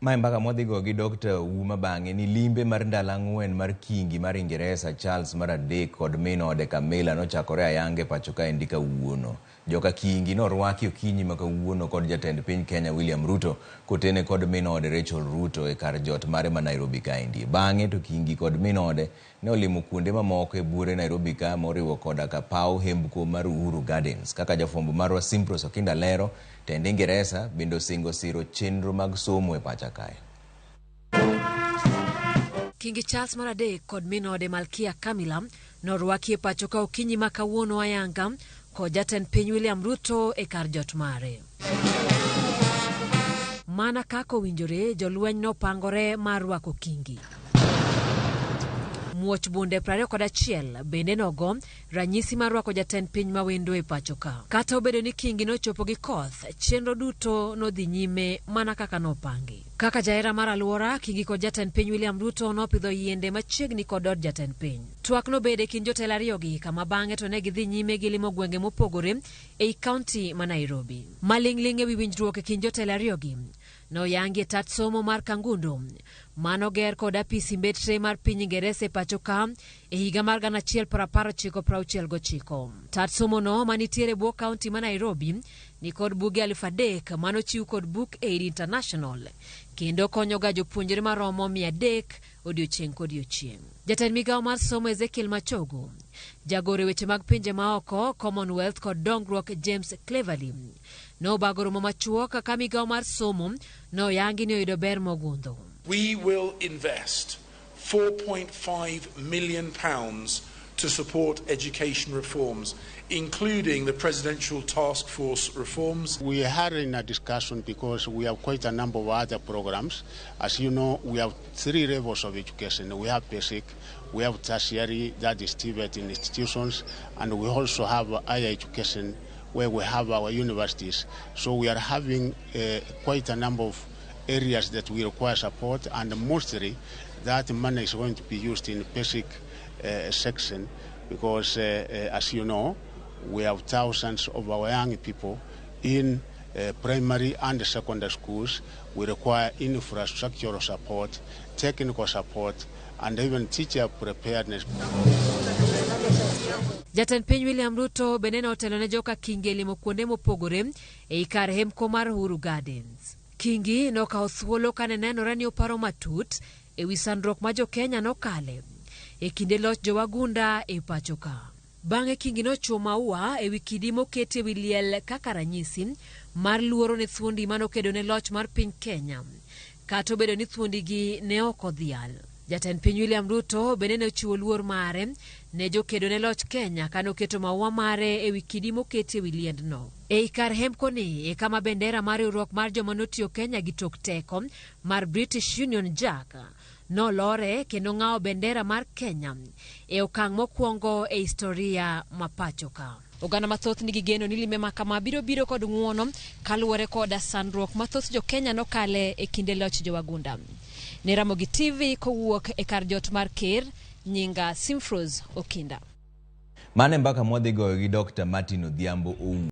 Mae mbaka modhigo gi Dr. Uma bang'e ni limbe mar ndalo ang'wen mar Kingi mar Ingresa Charles mar adek kod min ode Camilla nochakore ayange pacho ka endi kawuono. Joka Kingi norwaki okinyi ma kawuono kod jatend piny Kenya William Ruto kotene kod min ode Rachel Ruto e kar jot mare ma Nairobi kaendi. Bang'e to Kingi kod min ode ne olimo kuonde mamoko e buore Nairobi ka moriwo koda ka paw hembko mar Uhuru Gardens. Kaka jafwambo marwa Simpros Okinda lero, tend Ingresa bende osingo siro chenro mag somo e pacha kae. Kingi Charles mar adek kod min ode Malkia Camilla norwaki e pacho ka okinyi ma kawuono ayanga kod jatend piny William Ruto e kar jot mare. Mana kako winjore, jolweny nopangore mar rwako Kingi. Muoch bunde 21 bende nogo ranyisi mar rwako jatend piny mawendo e pacho ka. Kata obedo ni Kingi nochopo gi koth, chenro duto nodhi nyime mana kaka nopangi. Kaka jaera mar alwora, Kingi kod jatend piny William Ruto nopidho yiende machiegni kod od jatend piny. Twak nobede kind jotelo ariyogi kama bang'e to ne gidhi nyime gi limo gwenge mopogore ei kaunti ma Nairobi. Maling'ling' ewi winjruok e kind jotelo ariyogi noyangi e tat somo mar Kangundo manoger kod apisi mbetre mar piny Ingresa e pacho ka e higa mar 1969. Tat somo no manitiere bwo kaunti ma Nairobi ni kod buge 3,000 manochiw kod Book Aid International kendo konyo ga jopuonjre maromo 300 odiochieng' kod odiochieng'. Jatend migawo mar somo Ezekiel Machogo, jagore weche mag pinje maoko Commonwealth kod dongruok James Cleverly nobago romo machuok kaka migawo mar somo noyangi ni oyudo ber mogundho. We will invest £4.5 million to support education reforms, including the presidential task force reforms. We are in a discussion because we have quite a number of other programs. As you know, we have 3 levels of education. We have basic, we have tertiary, that is TVET in institutions, and we also have higher education where we have our universities. So we are having quite a number of areas that we require support, and mostly that money is going to be used in basic section because, as you know, we have thousands of our young people in primary and secondary schools. We require infrastructural support, technical support, and even teacher preparedness. Jatend piny William Ruto bende notelo ne joka Kingi limo kuonde mopogore e kar hembko mar Uhuru Gardens. Kingi nokawo thuolo kane nenore ni oparo matut e wi sandruok ma jo Kenya nokale e kinde loch jowagunda e pacho ka. Bang'e Kingi nochuo maua e wi kidi moketi e wi liel kaka ranyisi mar luoro ne thuondi manokedo ne loch mar piny Kenya, kata obedo ni thuondigi ne ok odhial. Jatend piny William Ruto bende nochiwo luor mare ne jokedo ne loch Kenya kanoketo maua mare e wi kidi moketi e wi liendno. E kar hembko ni e kama bendera mar riwruok mar joma notiyo Kenya gi tok teko mar British Union Jack nolore kendo ng'awo bendera mar Kenya e okang' mokwongo e historia ma pacho ka. Oganda mathoth nigi geno ni limbe makama biro kod ng'uono kaluwore koda sandruok mathoth jo Kenya nokale e kinde loch jowagunda. Ne Ramogi TV kowuok e kar jot mar Ker, nyinga Simpros Okinda. Mane mbaka modhigo gi Dr. Martin Odhiambo